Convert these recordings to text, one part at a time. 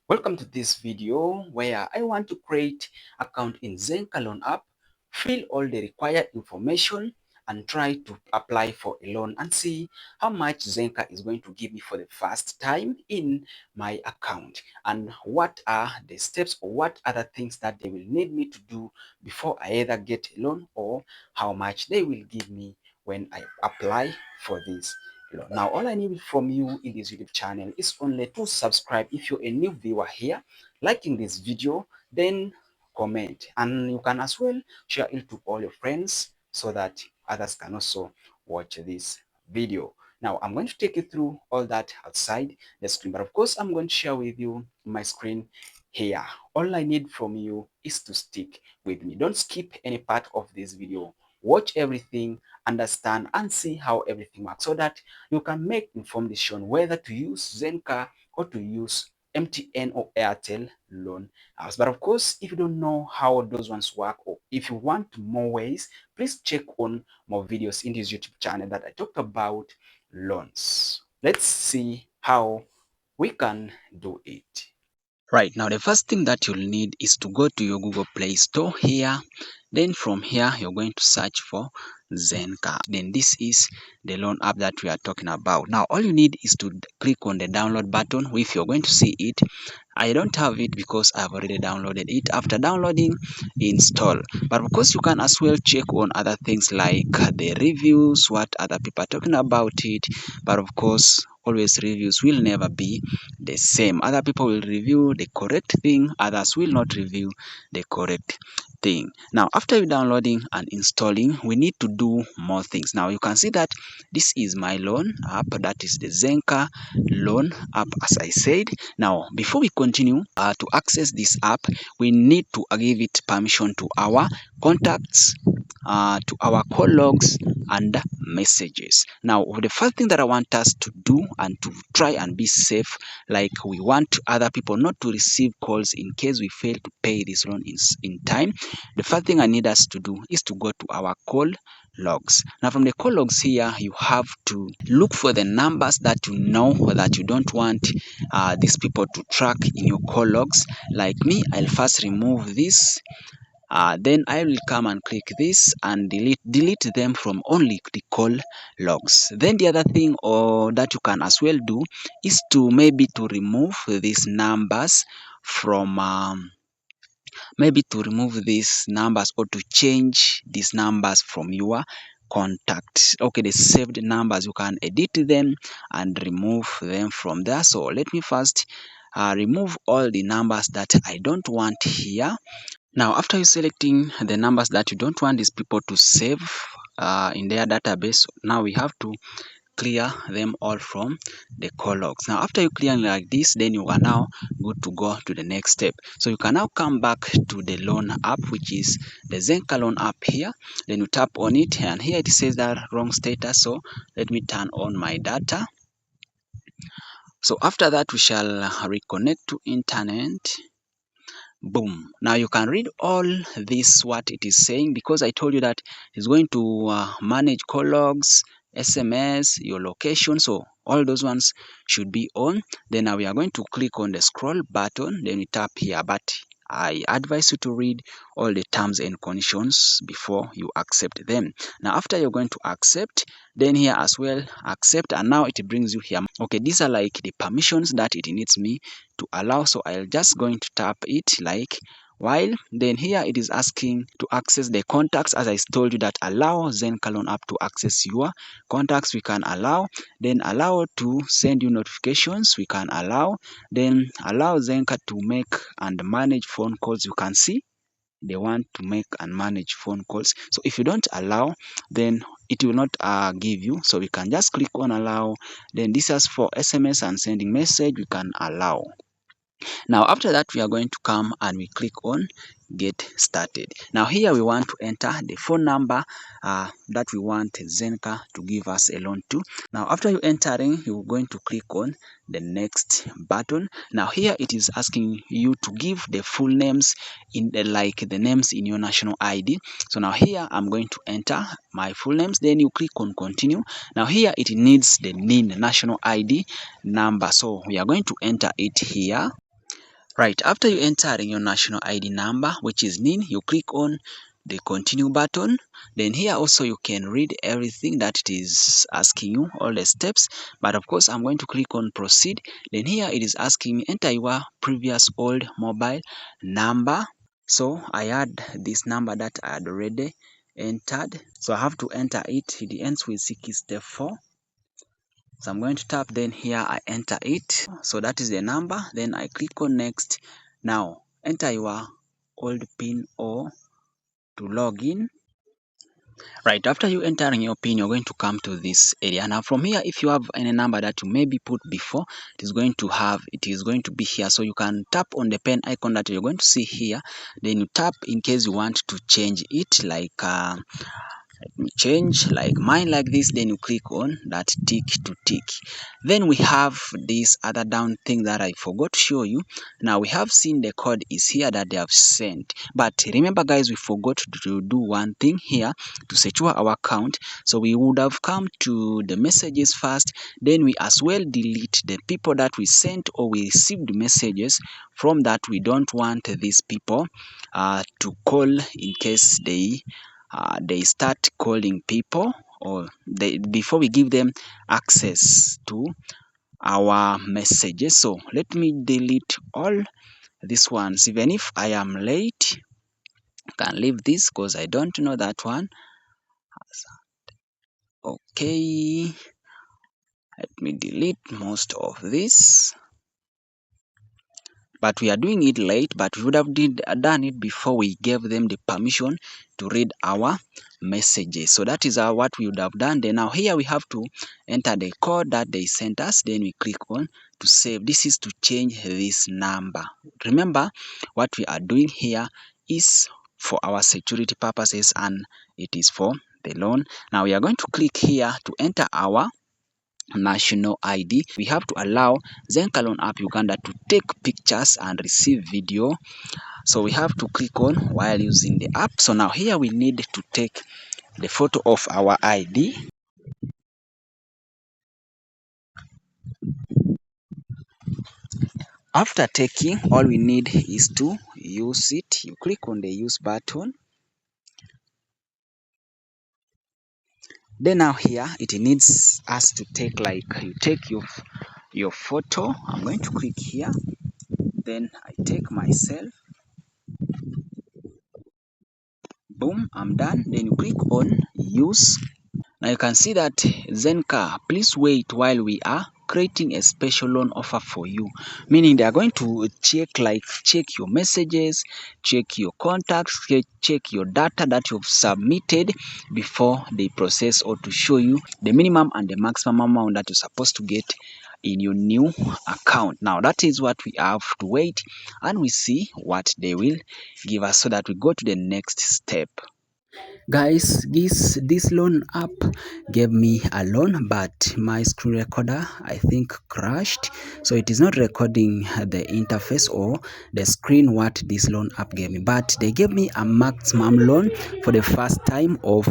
Welcome to this video where I want to create account in Zenka Loan App, fill all the required information and try to apply for a loan and see how much Zenka is going to give me for the first time in my account, and what are the steps or what other things that they will need me to do before I either get a loan, or how much they will give me when I apply for this. Now, all I need from you in this YouTube channel is only to subscribe if you're a new viewer here, liking this video, then comment, and you can as well share it to all your friends so that others can also watch this video. Now, I'm going to take you through all that outside the screen, but of course, I'm going to share with you my screen here. All I need from you is to stick with me. Don't skip any part of this video. Watch everything, understand, and see how everything works so that you can make informed decision whether to use Zenka or to use MTN or Airtel loan apps. But of course, if you don't know how those ones work, or if you want more ways, please check on more videos in this YouTube channel that I talked about loans. Let's see how we can do it. Right, now the first thing that you'll need is to go to your Google Play Store here. Then from here, you're going to search for Zenka. Then this is the loan app that we are talking about. Now, all you need is to click on the download button. If you're going to see it, I don't have it because I've already downloaded it. After downloading, install. But of course, you can as well check on other things like the reviews, what other people are talking about it. But of course, always reviews will never be the same. Other people will review the correct thing, others will not review the correct thing. Now, after you downloading and installing, we need to do more things. Now, you can see that this is my loan app, that is the Zenka Loan App, as I said. Now, before we continue to access this app, we need to give it permission to our contacts, to our call logs and messages. Now, the first thing that I want us to do and to try and be safe, like we want other people not to receive calls in case we fail to pay this loan in time. The first thing I need us to do is to go to our call logs. Now, from the call logs here, you have to look for the numbers that you know that you don't want these people to track in your call logs. Like me, I'll first remove this. Then I will come and click this and delete them from only the call logs. Then the other thing that you can as well do is to maybe to remove these numbers from maybe to remove these numbers or to change these numbers from your contacts. Okay, the saved numbers, you can edit them and remove them from there. So let me first remove all the numbers that I don't want here. Now, after you selecting the numbers that you don't want these people to save in their database, now we have to clear them all from the call logs. Now, after you clear like this, then you are now good to go to the next step. So you can now come back to the loan app, which is the Zenka Loan App here. Then you tap on it, and here it says that wrong status. So let me turn on my data. So after that, we shall reconnect to internet. Boom. Now you can read all this what it is saying, because I told you that it's going to manage call logs, SMS, your location. So all those ones should be on. Then now we are going to click on the scroll button. Then we tap here, but I advise you to read all the terms and conditions before you accept them. Now, after you're going to accept, then here as well, accept, and now it brings you here. Okay, these are like the permissions that it needs me to allow. So I'll just going to tap it like while. Then here it is asking to access the contacts. As I told you that allow Zenka Loan App to access your contacts, we can allow. Then allow to send you notifications, we can allow. Then allow Zenka to make and manage phone calls. You can see they want to make and manage phone calls. So if you don't allow, then it will not give you. So we can just click on allow. Then this is for SMS and sending message, we can allow. Now after that, we are going to come and we click on get started. Now here we want to enter the phone number that we want Zenka to give us a loan to. Now after you entering, you're going to click on the next button. Now here it is asking you to give the full names in the, like the names in your national ID. So now here I'm going to enter my full names. Then you click on continue. Now here it needs the NIN, national ID number. So we are going to enter it here. Right, after you enter your national ID number, which is NIN, you click on the continue button. Then here also you can read everything that it is asking you, all the steps. But of course, I'm going to click on proceed. Then here it is asking me enter your previous old mobile number. So I add this number that I had already entered. So I have to enter it. It ends with 64. So I'm going to tap, then here I enter it. So that is the number. Then I click on next. Now enter your old PIN or to log in. Right, after you entering your PIN, you're going to come to this area. Now from here, if you have any number that you maybe put before, it is going to be here. So you can tap on the pen icon that you're going to see here. Then you tap in case you want to change it, like change like mine like this. Then you click on that tick to tick. Then we have this other down thing that I forgot to show you. Now we have seen the code is here that they have sent, but remember guys, we forgot to do one thing here to secure our account. So we would have come to the messages first, then we as well delete the people that we sent or we received messages from that we don't want these people to call in case they start calling people, or before we give them access to our messages. So let me delete all these ones. Even if I am late, I can leave this because I don't know that one. Okay, let me delete most of this. But we are doing it late, but we would have done it before we gave them the permission to read our messages. So that is what we would have done. Then now here we have to enter the code that they sent us. Then we click on to save. This is to change this number. Remember, what we are doing here is for our security purposes and it is for the loan. Now we are going to click here to enter our national ID. We have to allow Zenka Loan App Uganda to take pictures and receive video. So we have to click on while using the app. So now here we need to take the photo of our ID. After taking, all we need is to use it. You click on the use button. Then now here it needs us to take, like, you take your photo. I'm going to click here. Then I take myself. Boom, I'm done. Then you click on use. Now you can see that Zenka, please wait while we are creating a special loan offer for you. Meaning they are going to check your messages, check your contacts, check your data that you've submitted before they process, or to show you the minimum and the maximum amount that you're supposed to get in your new account. Now that is what we have to wait and we see what they will give us so that we go to the next step. Guys, this loan app gave me a loan, but my screen recorder I think crashed, so it is not recording the interface or the screen what this loan app gave me. But they gave me a maximum loan for the first time of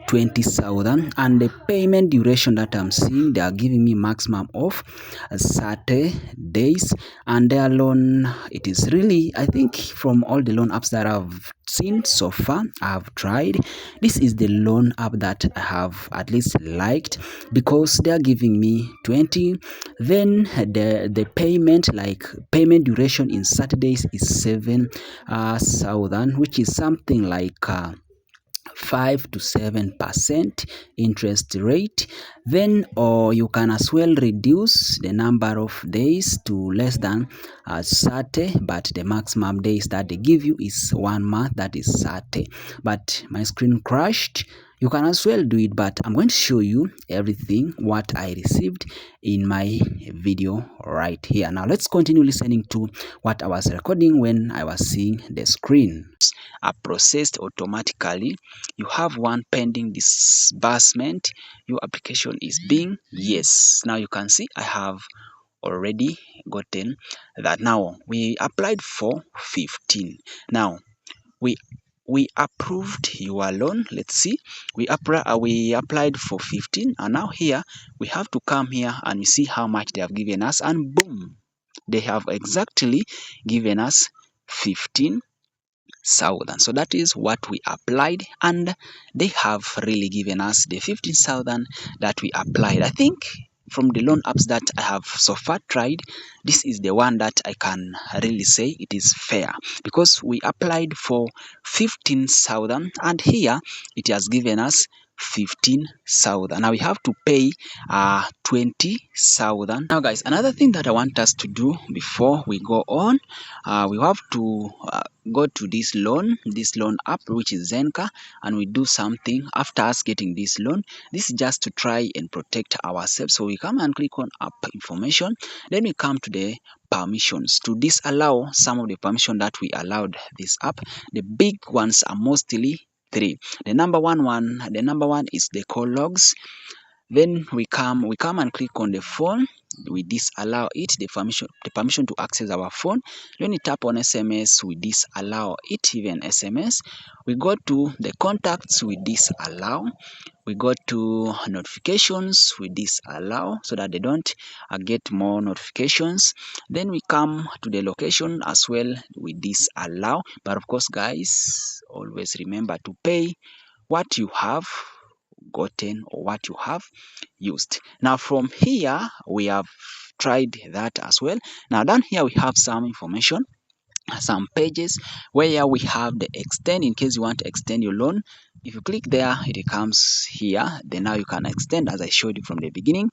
20,000, and the payment duration that I'm seeing, they are giving me maximum of 30 days. And their loan, it is really, I think from all the loan apps that I've seen so far, I've tried, this is the loan app that I have at least liked, because they are giving me 20. Then the payment, like payment duration in Saturdays is 7,000, which is something like 5 to 7% interest rate. Then or you can as well reduce the number of days to less than 30, but the maximum days that they give you is 1 month, that is 30. But my screen crashed. You can as well do it, but I'm going to show you everything what I received in my video right here. Now let's continue listening to what I was recording when I was seeing the screen. Are processed automatically. You have one pending disbursement. Your application is being yes. Now you can see I have already gotten that. Now we applied for 15. Now we approved your loan. Let's see, we applied for 15, and now here we have to come here and we see how much they have given us, and boom, they have exactly given us 15,000. So that is what we applied, and they have really given us the 15,000 that we applied. I think from the loan apps that I have so far tried, this is the one that I can really say it is fair, because we applied for 15,000 and here it has given us 15,000. Now we have to pay 20,000. Now guys, another thing that I want us to do before we go on, we have to go to this loan app, which is Zenka, and we do something after us getting this loan. This is just to try and protect ourselves. So we come and click on app information, then we come to the permissions to disallow some of the permission that we allowed this app. The big ones are mostly three. The number one is the call logs. Then we come and click on the phone. We disallow it, the permission to access our phone. When we tap on SMS, we disallow it, even SMS. We go to the contacts, we disallow. We go to notifications, we disallow so that they don't get more notifications. Then we come to the location as well, we disallow. But of course guys, always remember to pay what you have gotten or what you have used. Now from here we have tried that as well. Now down here we have some information, some pages where we have the extend in case you want to extend your loan. If you click there, it comes here. Then now you can extend as I showed you from the beginning.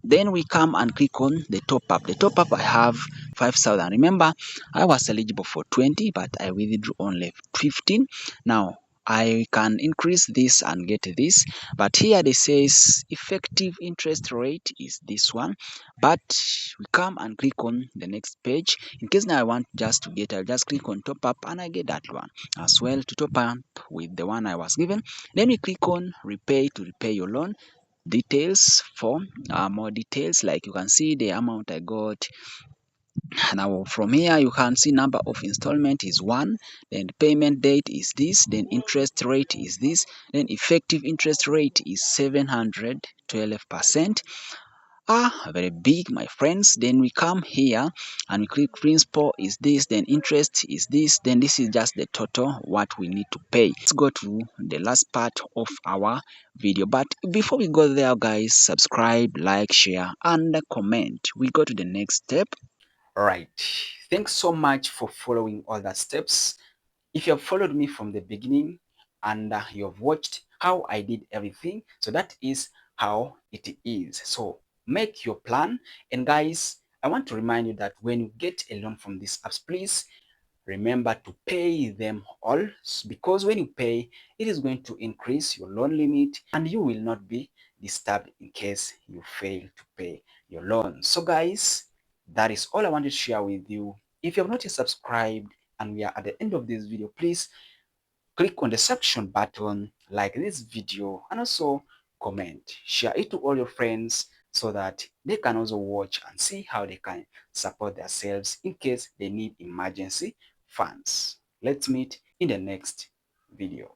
Then we come and click on the top up. The top up I have 5,000. Remember, I was eligible for 20, but I withdrew only 15. Now I can increase this and get this, but here they says effective interest rate is this one. But we come and click on the next page. In case now I want just to get, I'll just click on top up and I get that one as well to top up with the one I was given. Then we click on repay to repay your loan. Details for more details, like you can see the amount I got. Now from here you can see number of installment is 1, then payment date is this, then interest rate is this, then effective interest rate is 712%. Very big, my friends. Then we come here and we click principal is this, then interest is this, then this is just the total what we need to pay. Let's go to the last part of our video, but before we go there guys, subscribe, like, share and comment. We go to the next step. Right. Thanks so much for following all the steps. If you have followed me from the beginning and you have watched how I did everything, so that is how it is. So make your plan. And guys, I want to remind you that when you get a loan from these apps, please remember to pay them all, because when you pay, it is going to increase your loan limit and you will not be disturbed in case you fail to pay your loan. So guys, that is all I wanted to share with you. If you have not yet subscribed and we are at the end of this video, please click on the subscription button, like this video, and also comment. Share it to all your friends so that they can also watch and see how they can support themselves in case they need emergency funds. Let's meet in the next video.